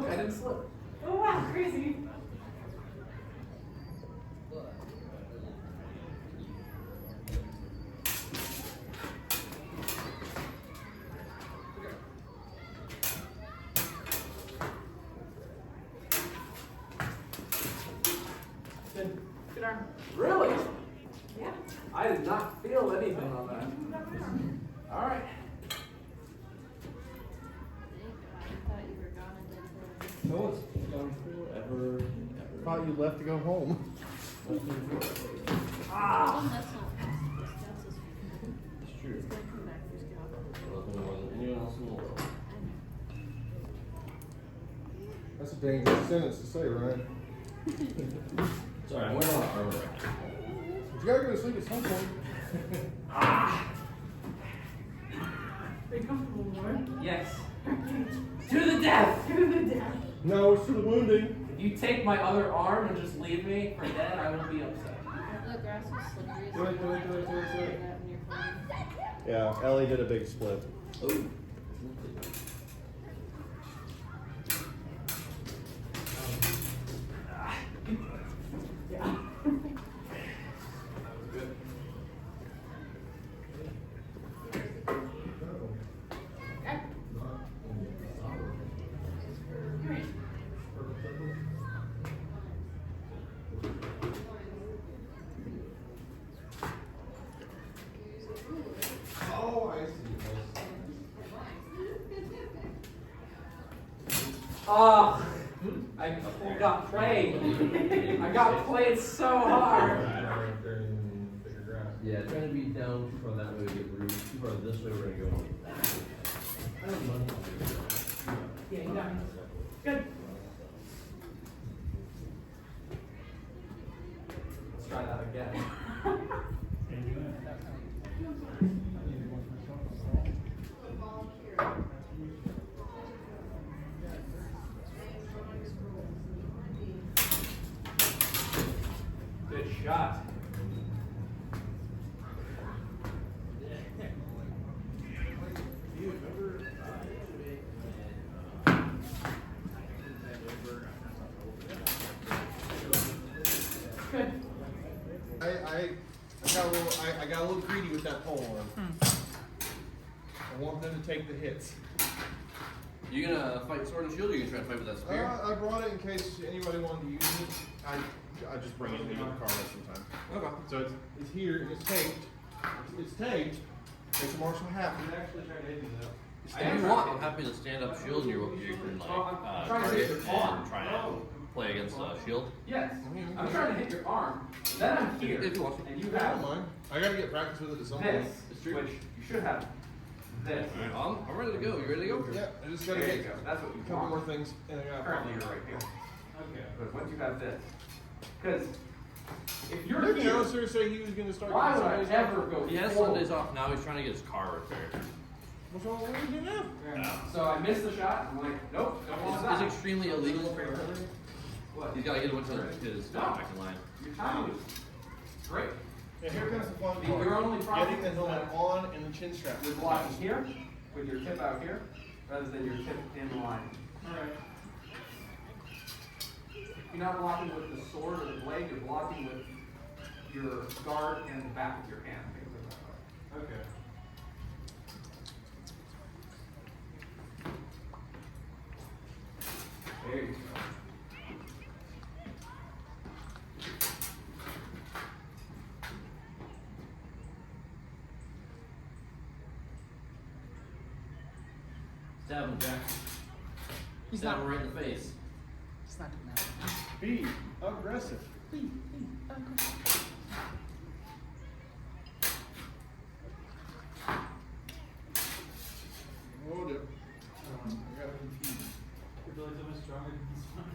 Look, I didn't slip. Oh wow, crazy. Good arm. Really? Yeah. I did not feel anything on that. All right. No, it's gone forever. Thought you left to go home. Ah. It's true. Nothing more than anyone else in the world. That's a dangerous sentence to say, Ryan. Sorry, I went on armor. But you gotta go to sleep at some point. Are you comfortable, Lord? Yes. To the death. To the death. No, it's to the wounding. If you take my other arm and just leave me for dead, I will be upset. The grass was slippery. Do it, do it, do it, do it, do it. That when you're falling. Yeah, Ellie did a big split. Oh. Yeah. Oh, I see. Oh, I got played. I got played so hard. Yeah, trying to be down from that way we get room. Too far this way we're gonna go. I don't know. Yeah, you got me. Good. Let's try that again. Good shot. Good. I got a little greedy with that pole arm. I want them to take the hits. You gonna fight sword and shield, or you gonna try to fight with that spear? I brought it in case anybody wanted to use it. I just bring it in the car most of the time. Okay. So it's here and it's taped. It's taped. Makes a marshal happy. Actually trying to hit you though. If you want, I'm happy to stand up shield and you can like target and try to play against shield. Yes. I'm trying to hit your arm. Then I'm here. If you want to. And you I have don't mind. I gotta get practice with it at some point. this, which you should have this. Alright, I'm ready to go. You ready to go? Yeah, I just gotta There get you go. That's what you a couple want. more things and I got Currently you're right here. Okay. But once you have this, because if you're Didn't here, Alistair say he was gonna start why getting would I Sundays off? ever go He has forward? Sundays off now. He's trying to get his car repaired. What's wrong with what we do now? Yeah. So I missed the shot. I'm like, nope, don't want It's that. extremely illegal. What? He's got to get him to his contact line. Your timing is great. Yeah, here comes the fun The- part. your only problem Getting the is helmet that on and the chin strap. You're blocking here with your tip out here rather than your tip in line. Alright. You're not blocking with the sword or the blade, you're blocking with your guard and the back of your hand. Think of it that way. Okay. There you go. Stab him, Jack. He's Stab not him right in the face. He's not doing that. Be aggressive. Oh, dear. I got confused. Your ability's so much stronger than this one.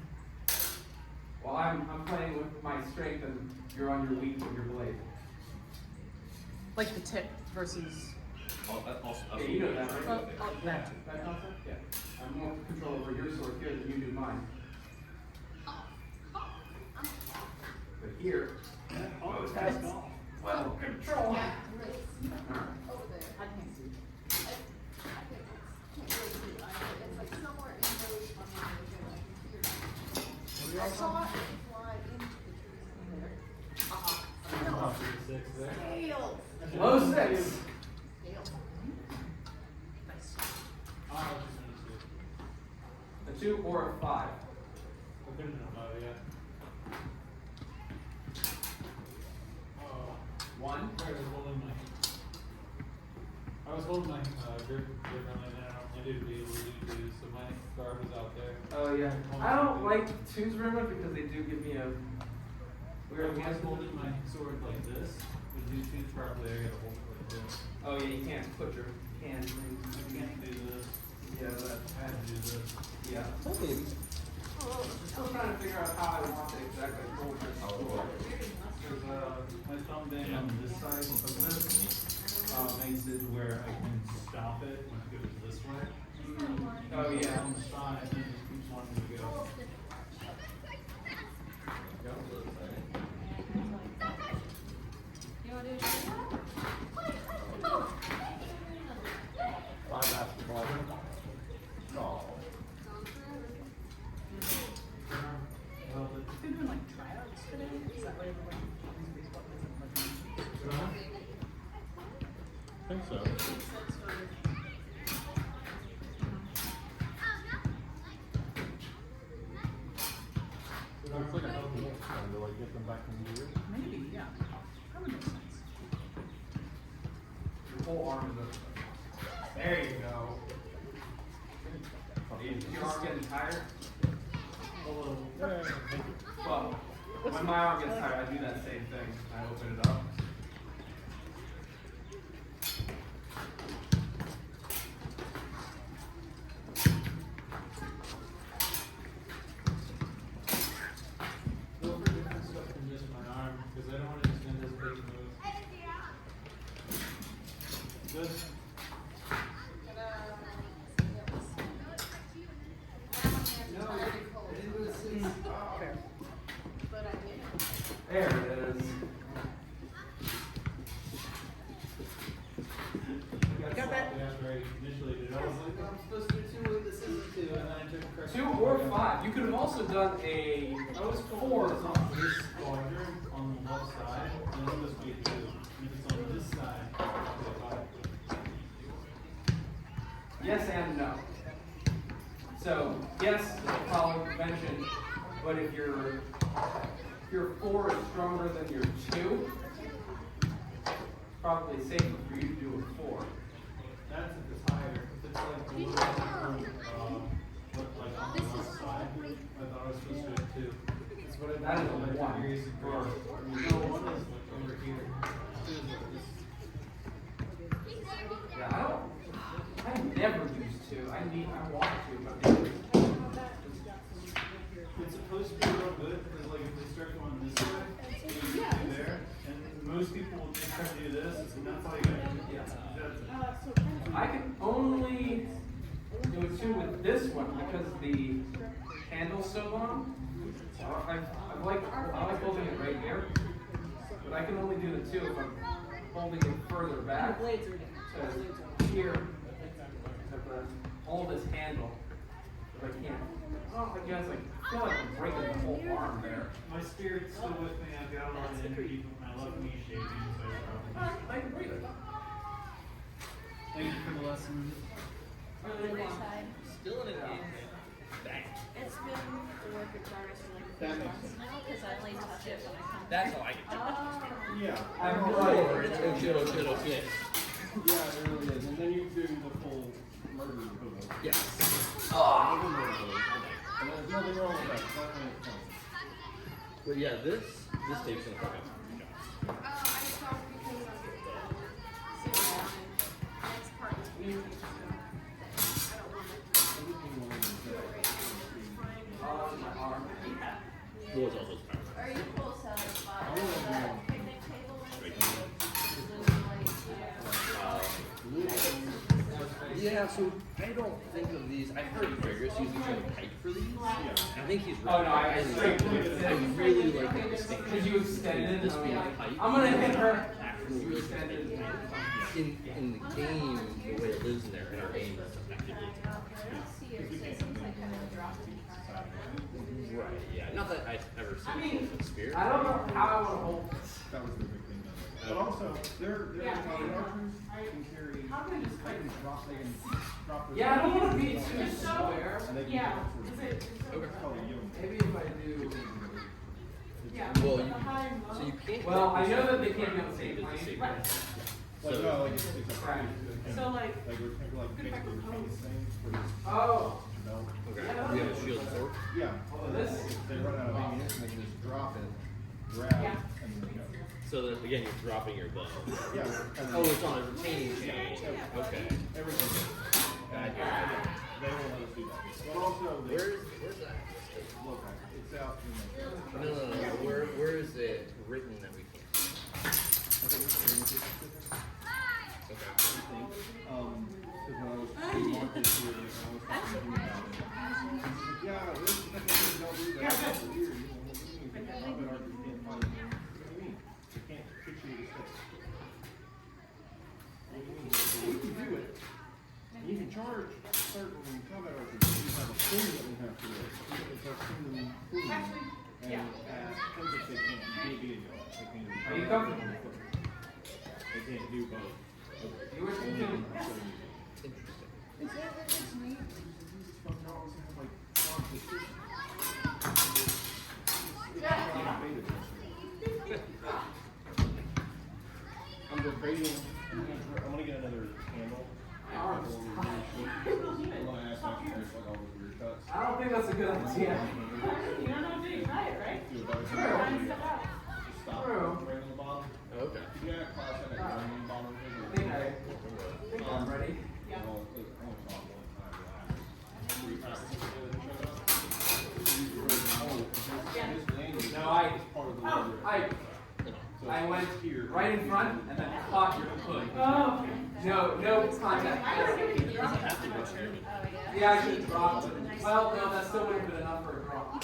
Well, I'm playing with my strength and you're on your weak with your blade. Like the tip versus. Oh, that also. Yeah, you know that, right? That. That concept? Yeah. I'm more control over your sword here than you do mine. But here, oh, it has well control. Yeah, Alright. over there. I can't see. I can't really see. It's like somewhere in those on the other I saw it fly into the tree. Low 6. Nice. A 2 or a 5. One. I was holding my grip differently than I normally do to be able to do two, so my guard was out there. Oh yeah. I don't like 2s very much because they do give me a weird When I was hand. holding my sword like this, to do twos properly, I gotta hold it like this. Oh yeah, you can't put your hand in. I can't do this. Yeah, that. I had to do this. Yeah. Still trying to figure out how I want to exactly hold this. Because my thumb bang on this side of this makes it where I can stop it when it goes this way. Oh yeah. On the side, and it keeps wanting to go. You wanna do it? Five basketball. No. Well, They're doing like tryouts today. Is that why everyone these baseball kids have like I think so. Looks like a healthy time to like get them back in the year. maybe, yeah. That would make sense. Your whole arm is up. There you go. Is your arm getting tired? Well, when my arm gets tired, I do that same thing. I open it up. go for different stuff than just my arm, because I don't want to just anticipate moves. Good. Fair. There it is. Got that? Yeah, right. Initially, did I was like, I'm supposed to do two, this isn't two, and then I took a correct. 2 or 5. You could have also done a I was told 4. it's on this quadrant on the left side, and it's supposed to be a two. If it's on this side, it's a five. Yes and no. So yes, it's probably convention, but if your 4 is stronger than your 2, it's probably safer for you to do a 4. That's if it's higher. If it's like a little bit what, like on the left side, I thought I was supposed to do two. That's what I That is a like 1. degrees and Or, no, one is like over here. Two is like this. yeah, I never use 2. I want to, but It's supposed to be real good because like if they start going this way, then you can do there, and most people will just try to do this, and that's all you gotta do. Yeah. That's it. I can only do a 2 with this one because the handle's so long. I like holding it right here, but I can only do the 2 if I'm holding it further back. Blades are different. So here, I have to hold this handle, if I can't. Oh, I guess I feel like I'm breaking the whole arm there. My spirit's still with me. I've got a lot of energy from my left knee shaking, so I probably. I can breathe it. Thank you for the lesson. Other side. Still in a game. Dang. It's been the work in progress for like That 3 makes months now, because I only touch it when I come That's back. how I get Oh. Yeah. I'm Oh, right. okay. Yeah, it really is. And then you do the full murder hood. Yeah. And there's nothing wrong with that. It's not when it comes. But yeah, this takes in a fucking I talked because of next part is music, so I don't want to. Everything will On my arm. What was all those powers? Or you pull satisfied. I wanna do- Picnic table. Yeah, so I don't think of these. I've heard Fergus using kind of height for these. Yeah. I think he's Oh, no, I straight I really like the distinction. Because you extended this it, being I'm like, height. I'm gonna hit her. Actually, You really extended it. in the game, the way it lives in there, in our game is effectively I don't see it, so it seems like kind of a drop in. right. Right, yeah. Not that I've ever seen it with spear. I don't know how I want to hold this. That was the big thing. But also, their Yeah. archers can carry. How can I just They can drop. They can drop. Their Yeah, I don't want to be too Just so- square. And they can Yeah, go for is it. it? Okay. It's called a young. Maybe if I do. Yeah. Well, the you, high and low. so you can't. Well, I know that they can't be on the same It's the plane. same Right. plane. Like, So- no, like it's a Right. So like, like we're kind of like Good basically fucking retain pose. things for this Oh. belt. Okay. We have a shield and sword. Yeah. Oh, this? If they run out of ammunition, they can just drop it, grab, Yeah. and then go. So then again, you're dropping your bow. Yeah. Oh, it's on a retaining chain. Okay. Everything. Gotcha. They won't let us do that. But also, Where's that? look, it's out in the. No. Where is it written that we can't? Okay. Because when I was on this here, I was talking to him about it. Yeah, this don't do that. That's weird. You know, what do you mean? Combat archers can't find it. What do you mean? They can't fix you to stay. What do you mean? We can do it. You can charge certain combat archers, but you have a thing that we have to do. It's our human food. Actually, And yeah. things that they can't do. They can't do. Are you comfortable? They can't do both. You were thinking. Interesting. It's neat. Fucking always have like competition. I'm debating. I'm gonna get another candle. I'm gonna ask my parents like all those weird cuts. I don't think that's a good idea. You don't know until you try it, right? Do a better True. Try job. and step out. Just stop. True. Right on the bottom. Okay. Yeah, class had that ring on the bottom. I think I'm ready. Yeah. Well, I only saw it one time last. 3 practices ago that showed up. No, Part of the I went right in front and then caught your foot. Oh, okay. No contact. I don't give you Does it have to go here? Yeah, I should have dropped it. Well, no, that still would have been enough for a drop.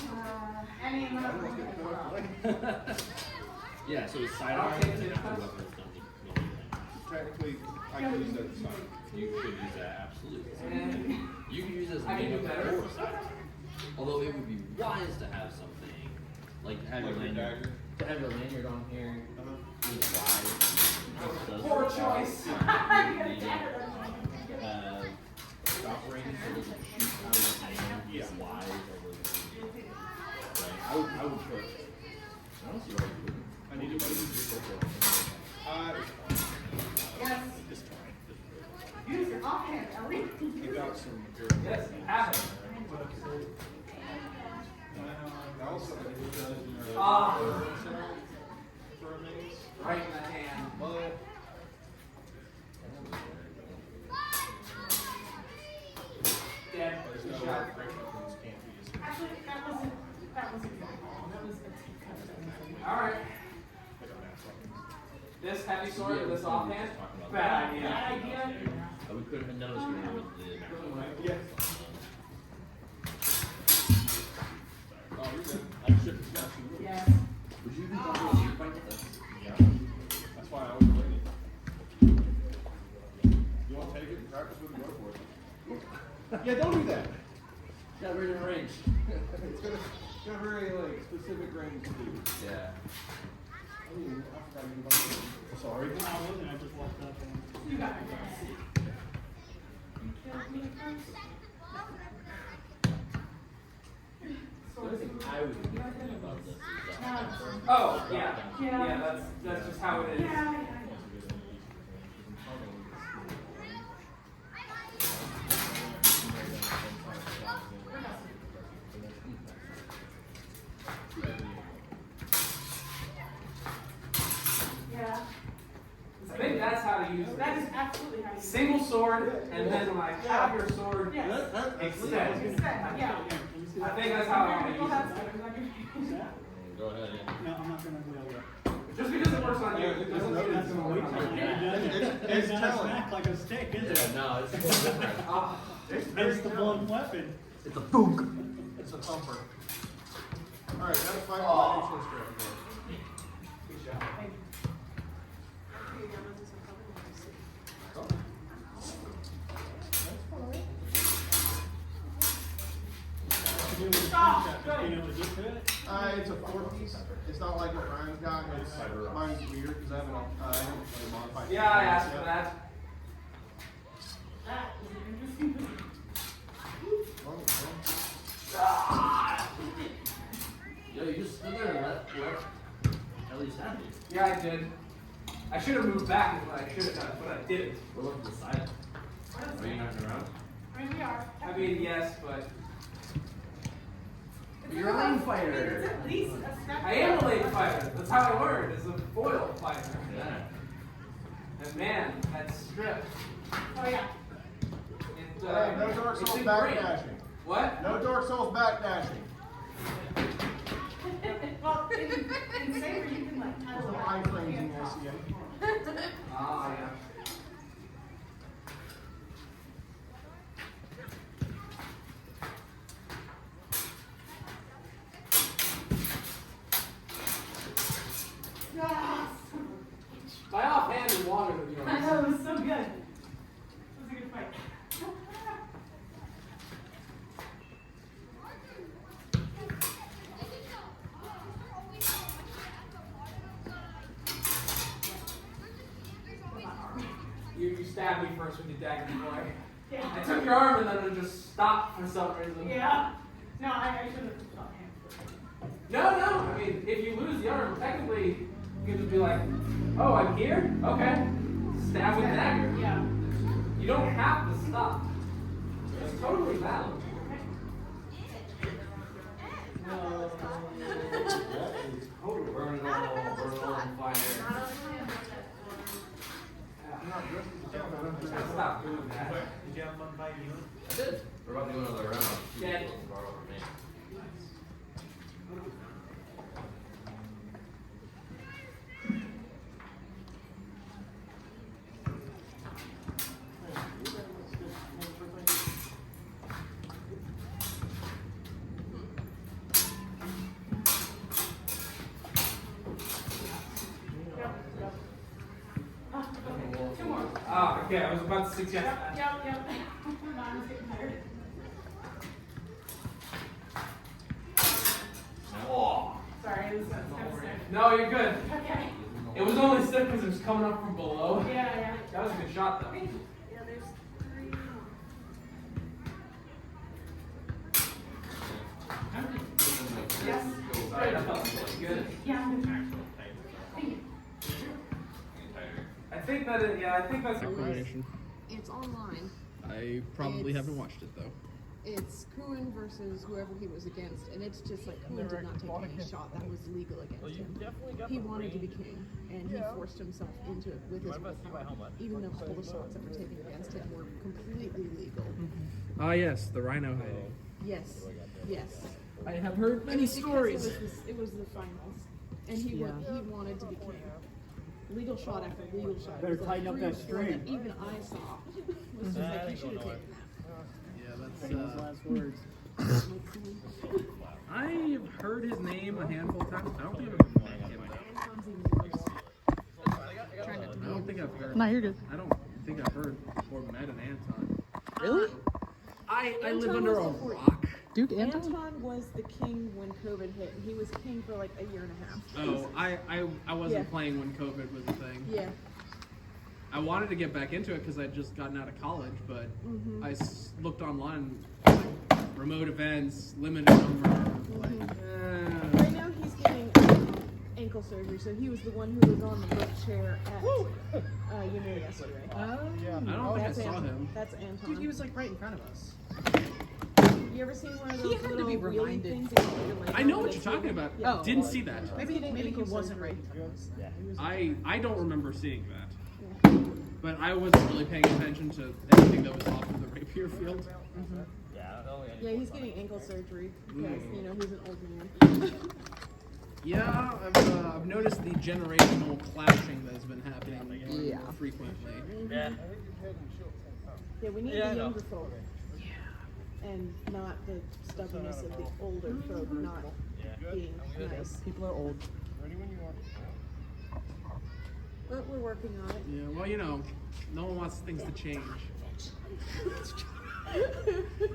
Any amount of. Yeah, so it's I side don't arm think and then it's- after weapons don't need anything. Technically, I can use that side. You could use that, absolutely. And You can use it as a I can main do weapon better. or a side arm. Although it would be wise to have something, like have your Like your lanyard. dagger? To have your lanyard on here, is wise. poor choice. Stop range so it doesn't shoot out of the hand. Yeah. It's wise. Right. I would put. I don't see why you wouldn't. I need to Yes. Just try. Use your offhand, Ellie. You got some. Yes, have it. Also, Ah, for a minute. right in the hand. But Dead. there's Good no shot. friction points can't be used. Actually, that wasn't exactly all. That was a deep cut. All right. This heavy sword with this offhand. Bad idea. Bad idea. We could have noticed when I was the. Yeah. Oh, you're good. I should have snatched you. Yes. Would you even go to a street fight with us? Yeah. That's why I always bring it. You want to take it and practice with it, go for it. Yeah, don't do that. Yeah, we're in range. It's got very like specific range to do. Yeah. I mean, I forgot you about it. Sorry. I wasn't, I just walked up and. You got it. The other thing I was thinking about this is Oh, yeah. Yeah. Yeah, that's just how it is. Yeah. Yeah. I think that's how to use That is it. absolutely how you. Single sword, and then when I have your sword, Yes. extend. Extend, yeah. I think that's how I want to You'll have use stickers on your face. Go ahead, yeah. No, I'm not gonna go there. it. Just because it works on you, doesn't mean it's going to work on me. It's not a telling. smack like a stick, is it? Yeah, no, it's different. Ah, It's the blunt weapon. It's a boom. It's a thumper. All right, that's 5 Oh. chin strap. good job. Being able to get to it? It's a 4-piece. It's not like what Ryan's got. Mine's weird because I haven't really modified it. Yeah, I asked for that. That is an interesting thing. Yo, you just stood there and let Ellie's happy. Yeah, I did. I should have moved back is what I should have done, but I didn't. We're looking to the side. Are you knocking around? I mean, we are. I mean, yes, but You're a lane It's fighter. at least a step. I am a lane fighter. That's how I learned, as a foil fighter. Yeah. And man, that strip. Oh, yeah. It, Hey, no Dark it's Souls a great- backdashing. What? No Dark Souls backdashing. Well, in Saber, you can like There's title no it. iframes in the SCA. Ah, yeah. Yes. My offhand is longer than yours. I know, it was so good. It was a good fight. You stabbed me first with your dagger before. Yeah. I took your arm and then it just stopped for some reason. Yeah. No, I should have shot him. No, I mean, if you lose the arm, technically, you can just be like, oh, I'm here? Okay. Stab with dagger. Yeah. You don't have to stop. It's totally valid. Burn it all on fire. I'm not dressed as a gentleman. Stop doing that. Did you have fun fighting Ewin? I did. We're about to go another round. Yeah. Borrow from me. Two more. Ah, okay, I was about to suggest that. Yep. Mine was getting tired. Oh. Sorry, it was kind of sick. No, you're good. Okay. It was only sick because it was coming up from below. Yeah. That was a good shot, though. Yeah, there's 3 more. Yes. Sorry, that felt really good. Yeah, I'm good. Thank you. I think that it, yeah, I think that's Coordination. It's online. I probably It's- haven't watched it though. It's Ewin versus whoever he was against, and it's just like Ewin did not take any shot that was legal against him. He wanted to be king, and he forced himself into it with his willpower, even though all the shots that were taken against him were completely legal. Ah yes, the rhino hiding. Yes. I have heard many Because stories. It was the finals, and he wanted to be king. Legal shot after legal shot. Better It was like tighten up 3 or that 4 string. even I saw. Was just like, you should have taken Yeah, Famous that's last words. that. I've heard his name a handful of times. I don't think I've ever met him though. Anton's even worse. I don't think I've heard. No, you're good. I don't think I've heard or met an Anton. Really? I live Anton under a was before- rock. Dude, Anton was the king when COVID hit, and he was king for like a year and a half. Oh, I wasn't Yeah. playing when COVID was a thing. Yeah. I wanted to get back into it because I'd just gotten out of college, but Mm-hmm. I looked online, like, remote events, limited number. Like, Right now he's getting ankle surgery, so he was the one who was on the lift chair at yesterday. I don't think I saw Anton. him. That's Anton. Dude, he was like right in front of us. You ever seen one of He those had to little be wheelie reminded. things that you can, like, I know on what the you're talking table? about. Yeah. Didn't see that. Maybe getting he ankle wasn't surgery. right in front of us. Yeah, he was. I don't remember seeing that. But I wasn't really paying attention to anything that was off of the rapier field. Yeah, he's getting ankle surgery because you know he's an old man. Yeah, I've noticed the generational clashing that's been happening more frequently. Yeah, we need the younger folk. And not the stubbornness of the older folk not being nice. People are old. But we're working on it. Yeah, well, you know, no one wants things to change.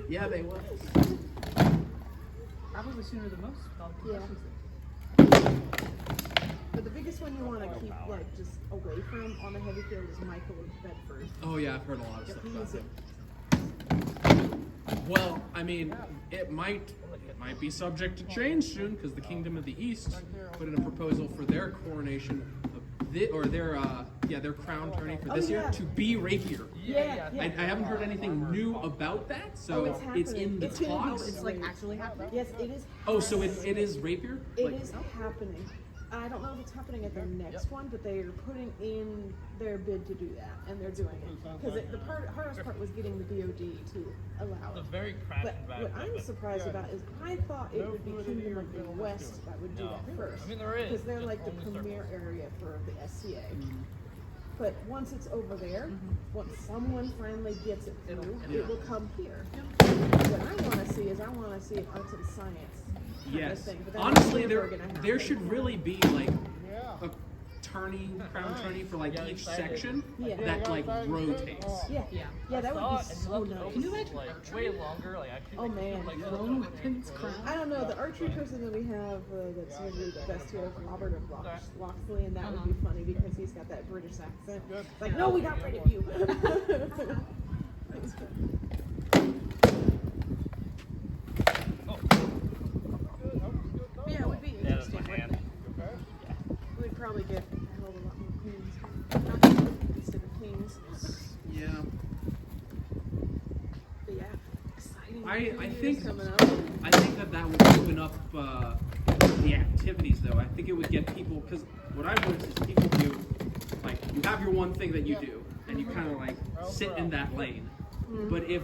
Yeah, they will. probably sooner than most. Yeah. But the biggest one you want to keep like just away from on the heavy field is Michael of Bedford. Oh yeah, I've heard a lot of stuff He about is him. Well, I mean, it might be subject to change soon because the Kingdom of the East put in a proposal for their coronation of their crown tourney for this year to be rapier. Yeah. I haven't heard anything new about that, so it's it's happening. in the It's gonna be- talks. It's like actually happening. Yes, it is. Oh, so it is rapier? It is happening. I don't know if it's happening at the next one, but they are putting in their bid to do that, and they're doing it. Because the hardest part was getting the BOD to allow it. But what I'm surprised about is I thought it would be Kingdom of the West that would do that first. I mean, there is. Because they're like the premier area for the SCA. But once it's over there, once someone finally gets it through, it will come here. What I want to see is I want to see an arts and science kind of Yes. thing. But that's Honestly, never gonna happen. there should really be like a crown tourney for like each section Yeah. that like rotates. Yeah, that would be so nice. Can you imagine way longer, like actually. Oh man, I don't know. The archery person that we have that's usually the best here is Robert of Loxley, and that would be funny because he's got that British accent. It's like, no, we got rid of you. Yeah, it would be interesting. We'd probably get a hell of a lot more queens instead of kings. Yeah. But yeah, exciting. I years think coming up. I think that would open up the activities though. I think it would get people because what I've noticed is people do like you have your one thing that you do and you kind of like sit in that lane. But if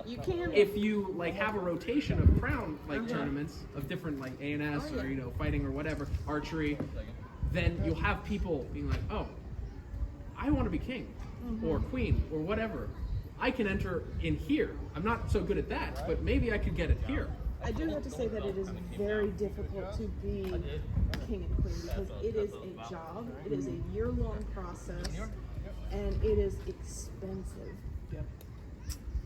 You can. if you like have a rotation of crown like tournaments of different like ANS or fighting or whatever archery, then you'll have people being like, oh, I want to be king or queen or whatever. I can enter in here. I'm not so good at that, but maybe I could get it here. I do have to say that it is very difficult to be king and queen because it is a job. It is a year-long process, and it is expensive.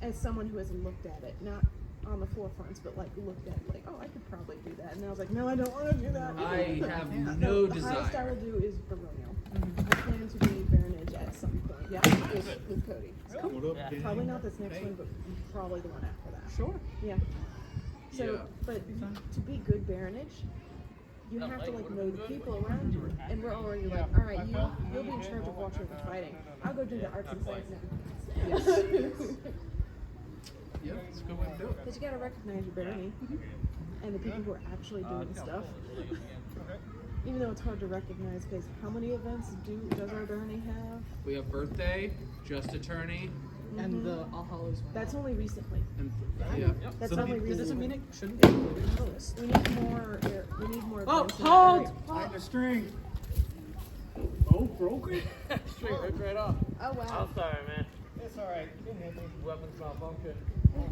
As someone who has looked at it, not on the forefronts, but like looked at it, like, oh, I could probably do that. And I was like, no, I don't want to do that. I have no The highest I desire. will do is baronial. I plan to be baronage at some point. Yeah, with Cody. Probably not this next one, but probably the one after that. Sure. Yeah. So, but to be good baronage, you have to like know the people around you, and we're already like, all right, you'll be in charge of watching the fighting. I'll go do the arts and science now. Yeah, it's a good way to do it. Because you gotta recognize your barony and the people who are actually doing stuff. Even though it's hard to recognize, because how many events does our barony have? We have birthday, just a tourney, And the All Hallows one. That's only recently. and yeah. That's So only that recently. doesn't mean it shouldn't be included in the list. We need more. We need more. Oh, events in the hold! area. Tighten the string. Oh, broken? Straight ripped right off. Oh wow. Sorry, man. It's alright. You can hit me. Weapons malfunction.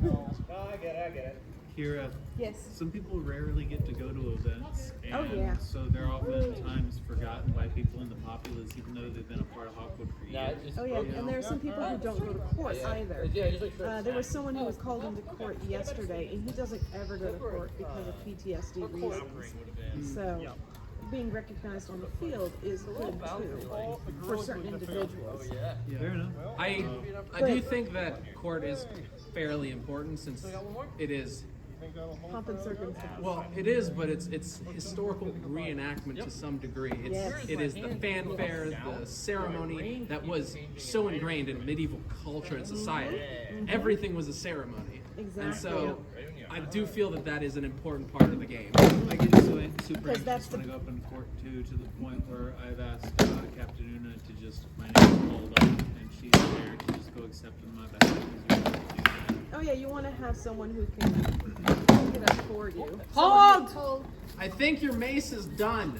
No, I get it. Kira, Yes. some people rarely get to go to events, and Oh, yeah. so they're oftentimes forgotten by people in the populace, even though they've been a part of Hawkwood for years. Oh yeah. And there are some people who don't go to court either. Yeah, just like There was someone who was called into court yesterday, and he doesn't ever go to court because of PTSD reasons. So, being recognized on the field is good too for certain individuals. Fair enough. I do think that court is fairly important since it is. Pomp and circumstance. Well, it is, but it's historical reenactment to some degree. It is the fanfare, the ceremony that was so ingrained in medieval culture and society. Everything was a ceremony, and so I do feel that is an important part of the game. I get so super Because that's anxious when I the- go up in court too, to the point where I've asked Captain Una to just, my name called up, and she's there to just go accept on my behalf. 'cause you don't do that. Oh yeah, you want to have someone who can get up for you. Hold! I think your mace is done.